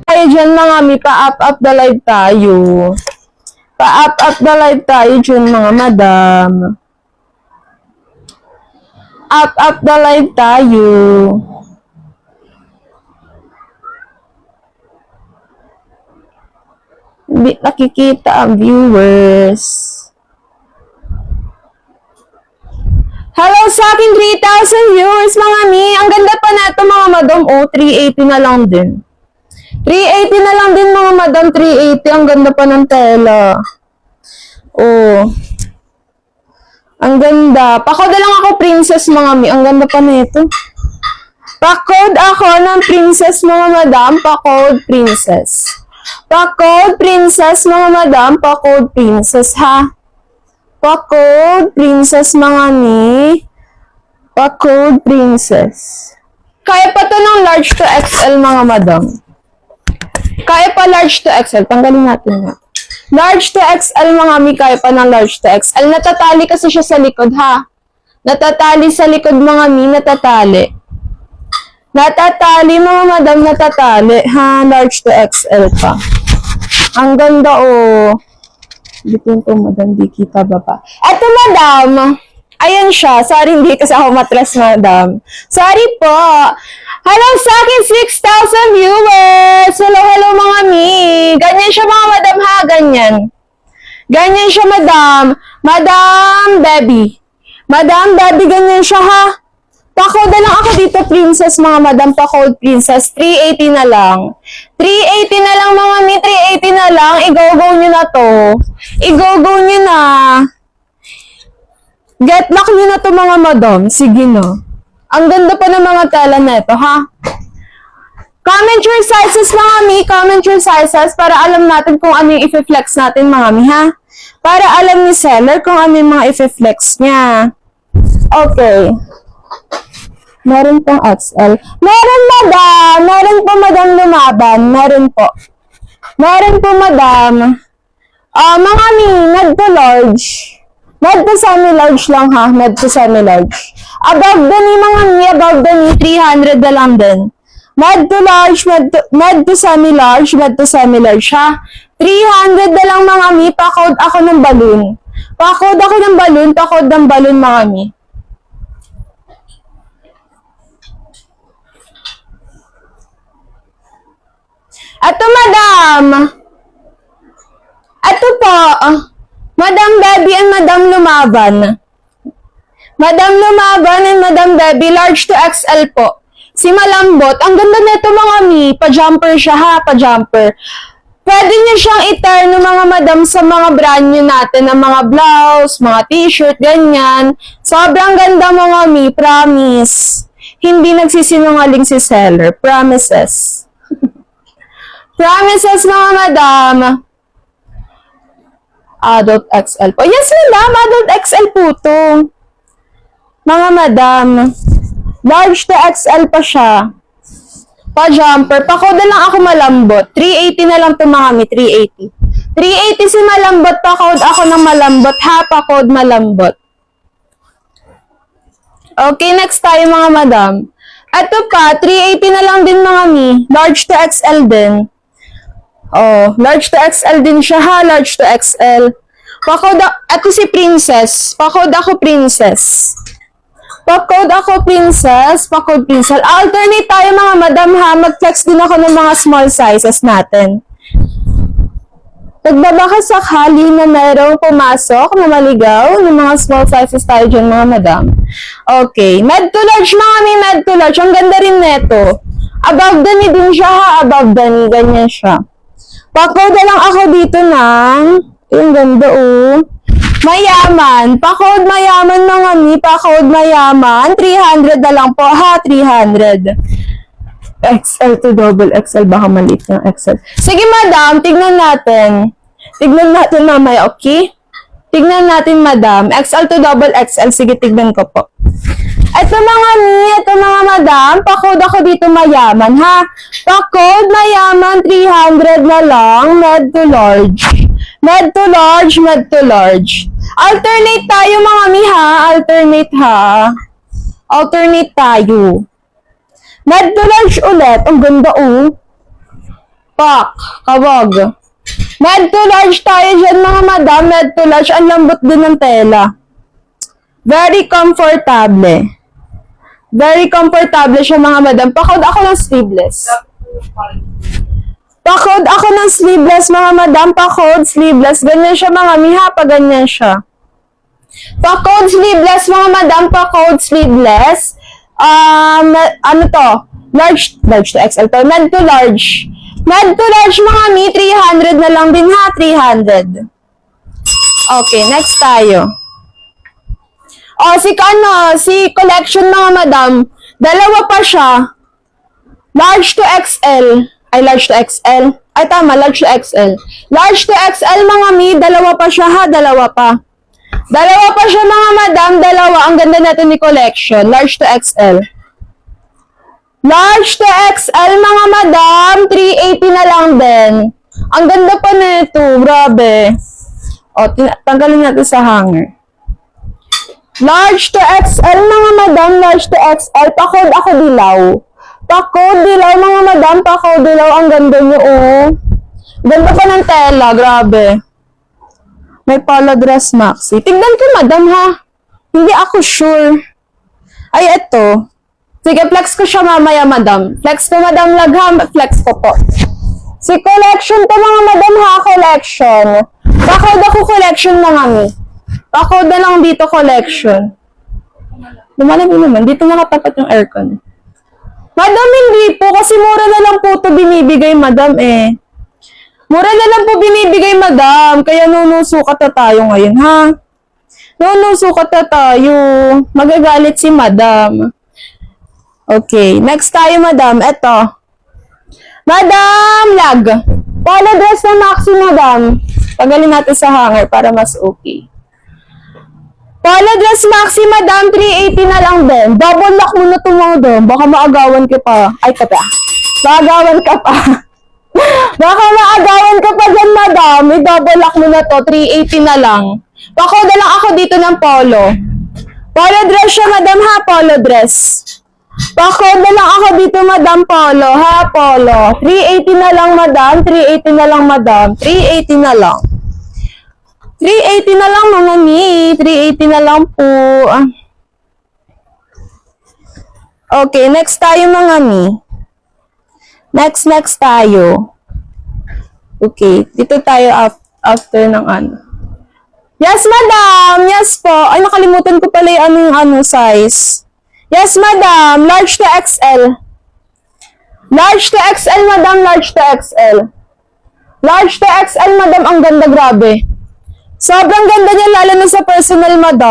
Tayo dyan mga mi, pa-up the live tayo. Pa-up the live tayo dyan mga madam. Up the live tayo. Hindi nakikita ang viewers. Hello sa aking 3,000 viewers mga mi. Ang ganda pa na ito mga madam. Oh, 380 na lang din. 380 na lang din mga madam. 380. Ang ganda pa ng tela. Oh. Ang ganda. Pakod lang ako princess mga mi. Ang ganda pa na ito. Pakod ako ng princess mga madam. Pakod princess. Pa-code princess mga madam, pa-code princess ha. Pa-code princess mga ni. Pa-code princess. Kaya pa to ng large to XL mga madam. Kaya pa large to XL. Tanggalin natin nga. Large to XL mga mi, kaya pa ng large to XL. Natatali kasi siya sa likod ha. Natatali sa likod mga mi, natatali. Natatali mga madam, natatali. Ha, large to XL pa. Ang ganda oh. Bitin ko madam, di kita ba pa? Eto madam. Ayan siya. Sorry, hindi kasi ako matras madam. Sorry po. Hello sa akin 6,000 viewers. Hello mga mi. Ganyan siya mga madam ha, ganyan. Ganyan siya madam. Madam Debbie. Madam Debbie, ganyan siya ha. Pa-code na lang ako dito, princess, mga madam, pa-code princess. 380 na lang. 380 na lang, mga mi. 380 na lang. I-go-go nyo na to. I-go-go nyo na. Get lock nyo na to, mga madam. Sige na. Ang ganda pa ng mga tela na ito, ha? Comment your sizes, mga mi. Comment your sizes para alam natin kung ano yung i-flex natin, mga mi, ha? Para alam ni seller kung ano yung mga i-flex niya. Okay. Meron pong XL. Meron madam. Meron po madam lumaban. Meron po. Meron po madam. Mga mi, med to large. Med to semi-large lang ha. Med to semi-large. Above the ni mga mi, above the ni 300 na lang din. Med to large, med to semi-large, med to semi-large ha. 300 na lang mga mi. Pa-code ako ng balloon. Pa-code ako ng balloon. Pa-code ng balloon mga mi. Ato, madam. Ato po. Madam Debbie and Madam Lumaban. Madam Lumaban and Madam Debbie, large to XL po. Si Malambot, ang ganda nito mga mi. Pa-jumper siya ha, pa-jumper. Pwede niyo siyang i-turn ng mga madam sa mga brand new natin, ng mga blouse, mga t-shirt, ganyan. Sobrang ganda mga mi, promise. Hindi nagsisinungaling si seller, promises. Promises mga madam. Adult XL po. Yes madam, adult XL po to. Mga madam. Large to XL pa siya. Pa-jumper. Pa-code lang ako malambot. 380 na lang to mga mi, 380. 380 si malambot. Pa-code ako ng malambot. Ha, pa-code malambot. Okay, next tayo mga madam. Ito pa, 380 na lang din mga mi. Large to XL din. Oh, large to XL din siya ha, large to XL. Pa-code ito si princess. Pa-code ako princess. Pa-code ako princess. Pa-code princess. Alternate tayo mga madam ha. Mag-flex din ako ng mga small sizes natin. Nagbabaka sakali na mayroong pumasok na maligaw ng mga small sizes tayo dyan mga madam. Okay. Med to large mga may med to large. Ang ganda rin neto. Above the knee din siya ha. Above the knee. Ganyan siya. Pa-code lang ako dito ng, yung ganda oh, mayaman. Pa-code mayaman mga mi, pa-code mayaman. 300 na lang po ha, 300. XL to double XL, baka maliit yung XL. Sige madam, tignan natin. Tignan natin mamaya, okay? Tignan natin madam. XL to double XL, sige tignan ko po. Ito mga mi, ito mga madam, pa-code ako dito mayaman ha. Pa-code mayaman 300 na lang, med to large. Med to large, med to large. Alternate tayo mga mi ha. Alternate ha. Alternate tayo. Med to large ulit. Ang ganda Pak. Kawag. Med to large tayo dyan mga madam. Med to large. Ang lambot din ng tela. Very comfortable. Very comfortable siya mga madam. Pakod ako ng sleeveless. Pakod ako ng sleeveless mga madam. Pakod, sleeveless. Ganyan siya mga miha. Pag ganyan siya. Pakod, sleeveless mga madam. Pakod, sleeveless. Ano to? Large to XL to. Med to large. Med to large mga mi. 300 na lang din ha. 300. Okay, next tayo. Si collection mga madam, dalawa pa siya. Large to XL. Ay, large to XL. Ay, tama, large to XL. Large to XL mga mi, dalawa pa siya ha, dalawa pa. Dalawa pa siya mga madam, dalawa. Ang ganda natin ni collection. Large to XL. Large to XL mga madam, 380 na lang din. Ang ganda pa nito, grabe. Tanggalin natin sa hanger. Large to XL mga madam, large to XL. Pakod ako dilaw. Pakod dilaw mga madam, pakod dilaw. Ang ganda niyo Ganda pa ng tela, grabe. May polo dress maxi. Tignan ko madam ha. Hindi ako sure. Ay, eto. Sige, flex ko siya mamaya madam. Flex ko madam lagham, flex ko po. Si collection to mga madam ha, collection. Pakod ako collection mga mi. Pakod na lang dito collection. Lumalamig naman. Dito nakatapat yung aircon. Madam, hindi po. Kasi mura na lang po ito binibigay, madam Mura na lang po binibigay, madam. Kaya nunusukat na tayo ngayon, ha? Nunusukat na tayo. Magagalit si madam. Okay. Next tayo, madam. Eto. Madam, lag. Polo dress na maxi, madam. Tagalin natin sa hanger para mas okay. Polo dress maxi, madam, 380 na lang din. Double lock mo na tumawag doon. Baka maagawan ka pa. Ay, kata. Maagawan ka pa. Baka maagawan ka pa dyan, madam. I-double lock mo na to. 380 na lang. Pakoda lang ako dito ng polo. Polo dress siya, madam, ha? Polo dress. Pakoda lang ako dito, madam, polo, ha? Polo. 380 na lang, madam. 380 na lang, madam. 380 na lang. 380 na lang mga mi. 380 na lang po. Okay, next tayo mga mi. Next tayo. Okay, dito tayo after ng ano. Yes, madam. Yes po. Ay, nakalimutan ko pala yung size. Yes, madam. Large to XL. Large to XL, madam. Large to XL. Large to XL, madam. Ang ganda, grabe. Sobrang ganda niya, lalo na sa personal, madam.